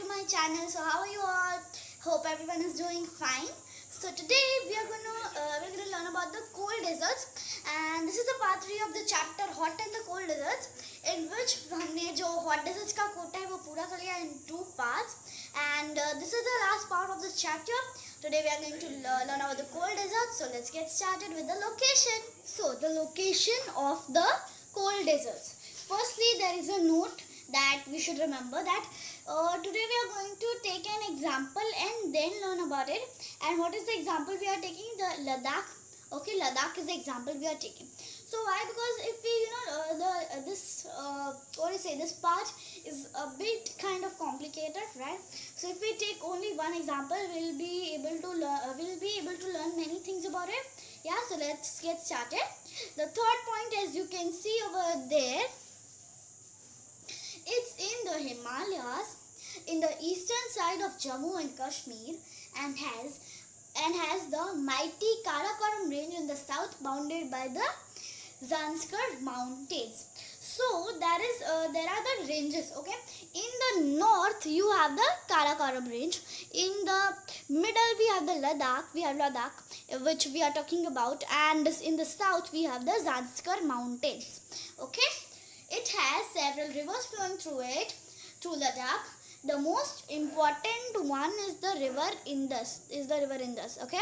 my channel. So how are you all? Hope everyone is doing fine. So today we are gonna learn about the cold deserts, and this is the part 3 of the chapter Hot and the Cold Deserts, in which हमने जो hot deserts का कोटा है वो पूरा कर लिया in 2 parts, and this is the last part of this chapter. Today we are going to learn about the cold deserts. So let's get started with the location. So the location of the cold deserts. Firstly, there is a note that we should remember that today we are going to take an example and then learn about it. And what is the example we are taking? The Ladakh. Okay, Ladakh is the example we are taking. So why? Because if we this part is a bit kind of complicated, right? So if we take only one example, we'll be able to learn many things about it. Yeah, so let's get started. The third point, as you can see over there, it's in the Himalayas, in the eastern side of Jammu and Kashmir, and has the mighty Karakoram range in the south, bounded by the Zanskar mountains. So there are the ranges. Okay, in the north you have the Karakoram range. In the middle we have the Ladakh, which we are talking about, and in the south we have the Zanskar mountains. Okay. It has several rivers flowing through it, through Ladakh. The most important one is the river Indus. Okay.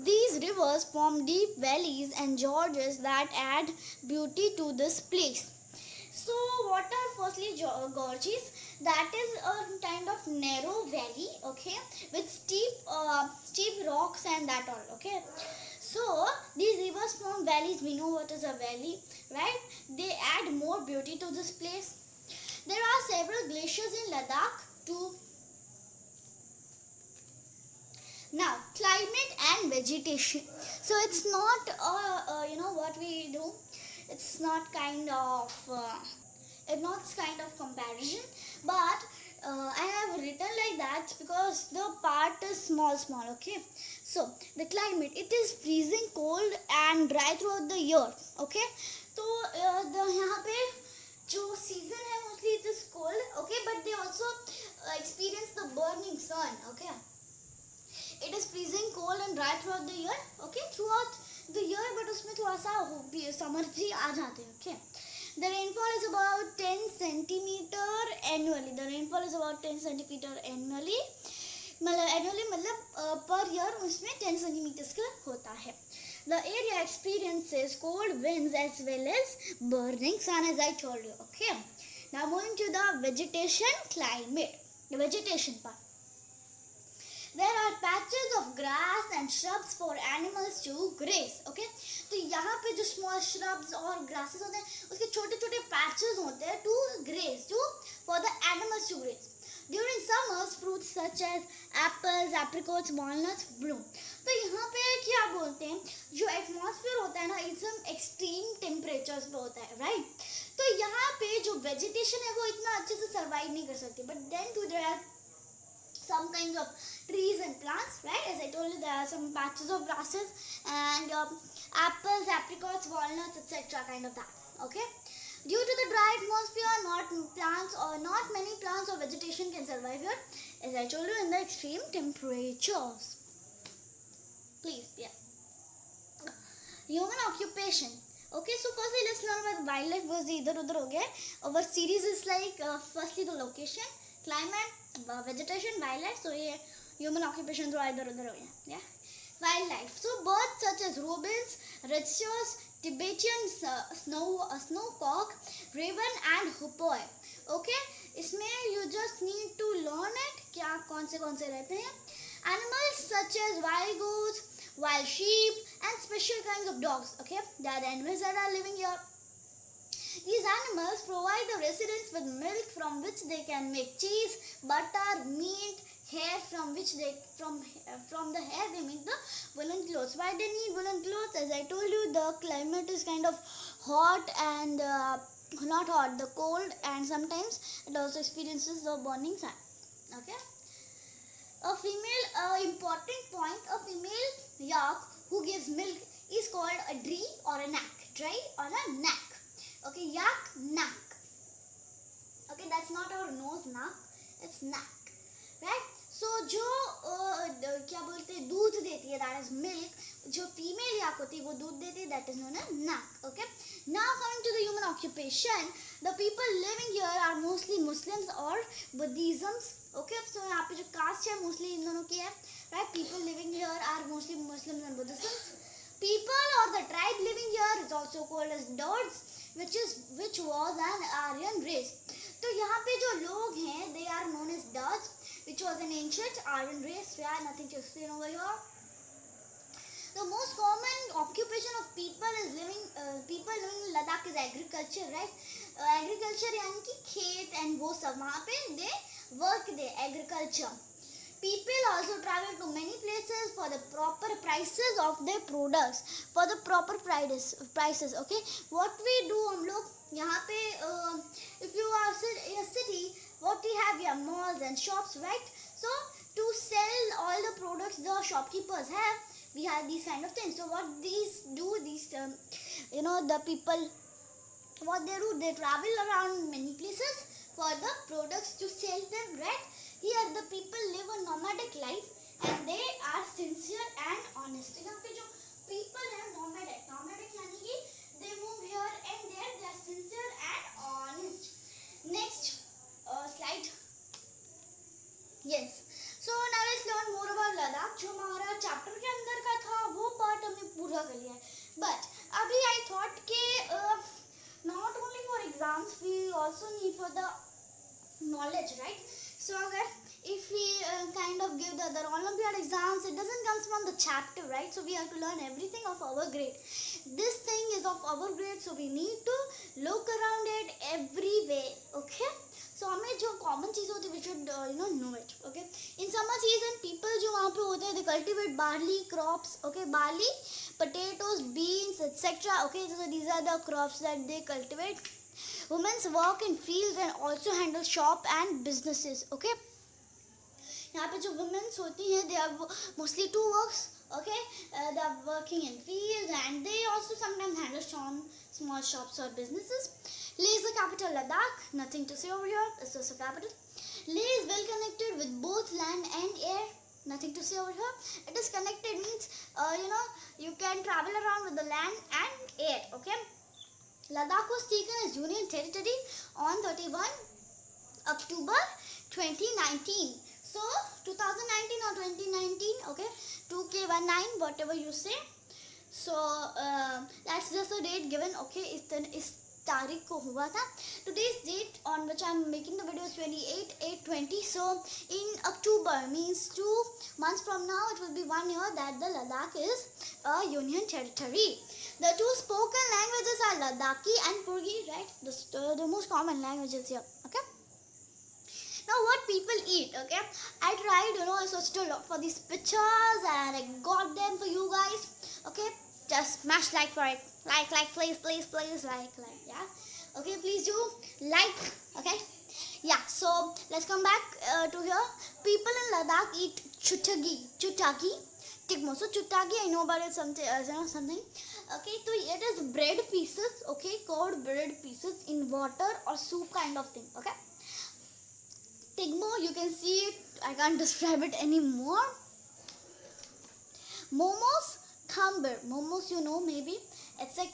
These rivers form deep valleys and gorges that add beauty to this place. So, what are firstly gorges? That is a kind of narrow valley, okay, with steep rocks and that all, okay. So, these rivers form valleys. We know what is a valley, right? They add more beauty to this place. There are several glaciers in Ladakh too. Now, climate and vegetation. So, it's not, what we do. It's not kind of comparison, but I have written like that because the part is small, okay. So the climate, it is freezing cold and dry throughout the year. Okay, so यहाँ पे जो season है mostly it is cold. Okay, but they also experience the burning sun. Okay, it is freezing cold and dry throughout the year. Okay, throughout the year, but उसमें थोड़ा सा summer जी आ जाते हैं. Okay. The rainfall is about 10 centimeter annually. The rainfall is about 10 centimeter annually. मतलब per year उसमें 10 centimeters का होता है. The area experiences cold winds as well as burning sun, as I told you. Okay. Now moving to the vegetation climate. The vegetation part. There are patches of grass and shrubs for animals to graze. Okay, तो यहाँ पे जो small shrubs और grasses होते हैं, उसके छोटे-छोटे patches होते हैं to graze, for the animals to graze. During summers, fruits such as apples, apricots, walnuts bloom. तो यहाँ पे क्या बोलते हैं? जो atmosphere होता है ना, it's extreme temperatures पे होता है, right? तो यहाँ पे जो vegetation है वो इतना अच्छे से survive नहीं कर सकती. But then too there are some kinds of trees and plants, right? As I told you, there are some patches of grasses and apples, apricots, walnuts, etc. kind of that. Okay. Due to the dry atmosphere, not many plants or vegetation can survive here, as I told you, in the extreme temperatures. Please, yeah. Human occupation. Okay, so firstly let's learn about wildlife because इधर उधर हो गया. Our series is like firstly the location, climate, vegetation, wildlife. So ये human occupation थोड़ा इधर उधर हो गया. Yeah. Wildlife. So birds such as robins, rickshaws, Tibetan snowcock, raven and hoopoe. Okay. इसमें you just need to learn it. क्या कौन से रहते हैं? Animals such as wild goats, wild sheep and special kinds of dogs. Okay. They are the animals that are living here. These animals provide the residents with milk from which they can make cheese, butter, meat, hair from the hair they make the woolen clothes. Why they need woolen clothes? As I told you, the climate is kind of hot and not hot, the cold, and sometimes it also experiences the burning sun. Okay. Important point, a female yak who gives milk is called a dree or a knack. Dry or a knack. Okay, yak, knack. Okay, that's not our nose, knack. It's neck, right? So जो क्या बोलते हैं दूध देती है, that is milk. जो female yak होती है वो दूध देती है, that is known as neck. Okay. Now coming to the human occupation, the people living here are mostly Muslims or Buddhisms. Okay. So यहाँ पे जो caste है mostly इन दोनों की है, right? People living here are mostly Muslims and Buddhisms. People or the tribe living here is also called as Dards, which was an Aryan race. तो यहाँ पे जो लोग हैं, they are known as Dards, which was an ancient Aryan race. Yeah, nothing to explain over here. The most common occupation of people living in Ladakh is agriculture, right? Agriculture यानी कि खेत and वो सब वहाँ पे they work there, agriculture. People also travel to many places for the proper prices of their products. For the proper prices, okay? What we do हम लोग यहाँ पे if you are in a city, what we have here, malls and shops, right? So to sell all the products the shopkeepers have, we have these kind of things. So what these do, the people, what they do, they travel around many places for the products to sell them, right? Here the people live a nomadic life and they are sincere and honest. यहाँ पे जो people हैं nomadic यानी कि they move here and there, they are sincere and honest. Next slide. Yes. So now let's learn more about Ladakh. जो हमारा chapter के अंदर का था वो part हमने पूरा कर लिया है. But अभी I thought कि not only for exams, we also need for the knowledge, right? So अगर if we kind of give the other Olympiad exams, it doesn't come from the chapter, right? So we have to learn everything of our grade. This thing is of our grade, so we need to look around it every way, okay? So हमें जो common चीज़ होती है, we should know it, okay? In summer season, people जो वहाँ पे होते हैं, they cultivate barley crops, okay? Barley, potatoes, beans, etc. Okay, so these are the crops that they cultivate. Women work in fields and also handle shop and businesses, okay? यहाँ पे जो women होती हैं, they are mostly two works, okay? They are working in fields and they also sometimes handle small shops or businesses. Leh is the capital Ladakh. Nothing to say over here. It's just a capital. Leh is well connected with both land and air. Nothing to say over here. It is connected means you can travel around with the land and air. Okay. Ladakh was taken as Union territory on 31 October 2019. So 2019 or 2019. Okay. 2K19 whatever you say. So that's just the date given. Okay. Is तारीख को हुआ था. Today's date on which I am making the video is 28/8/20. So in October means 2 months from now it will be 1 year that the Ladakh is a union territory. The two spoken languages are Ladakhi and Purgi, right? The most common languages here. Okay. Now what people eat, okay? I tried, I searched a lot for these pictures and I got them for you guys. Okay. Just smash like for it. Like, please, like, yeah. Okay, please do like, okay. Yeah, so let's come back to here. People in Ladakh eat chutagi, tigmo. So chutagi, I know about it something. Okay, so it is bread pieces, okay, called bread pieces in water or soup kind of thing, okay. Tigmo, you can see it. I can't describe it anymore. Momos. Khamber, momos maybe, etc.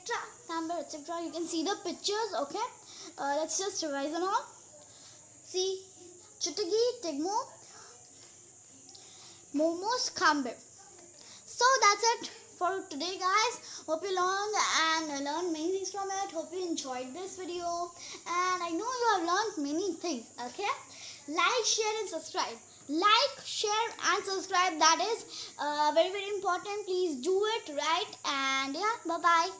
Khamber, etc. You can see the pictures, okay. Let's just revise on all. See, chutagi, tigmo, momos, khamber. So that's it for today, guys. Hope you learned many things from it. Hope you enjoyed this video, and I know you have learned many things, okay. Like, share and subscribe. Like, share and subscribe. That is very, very important. Please do it, right? And yeah, bye-bye.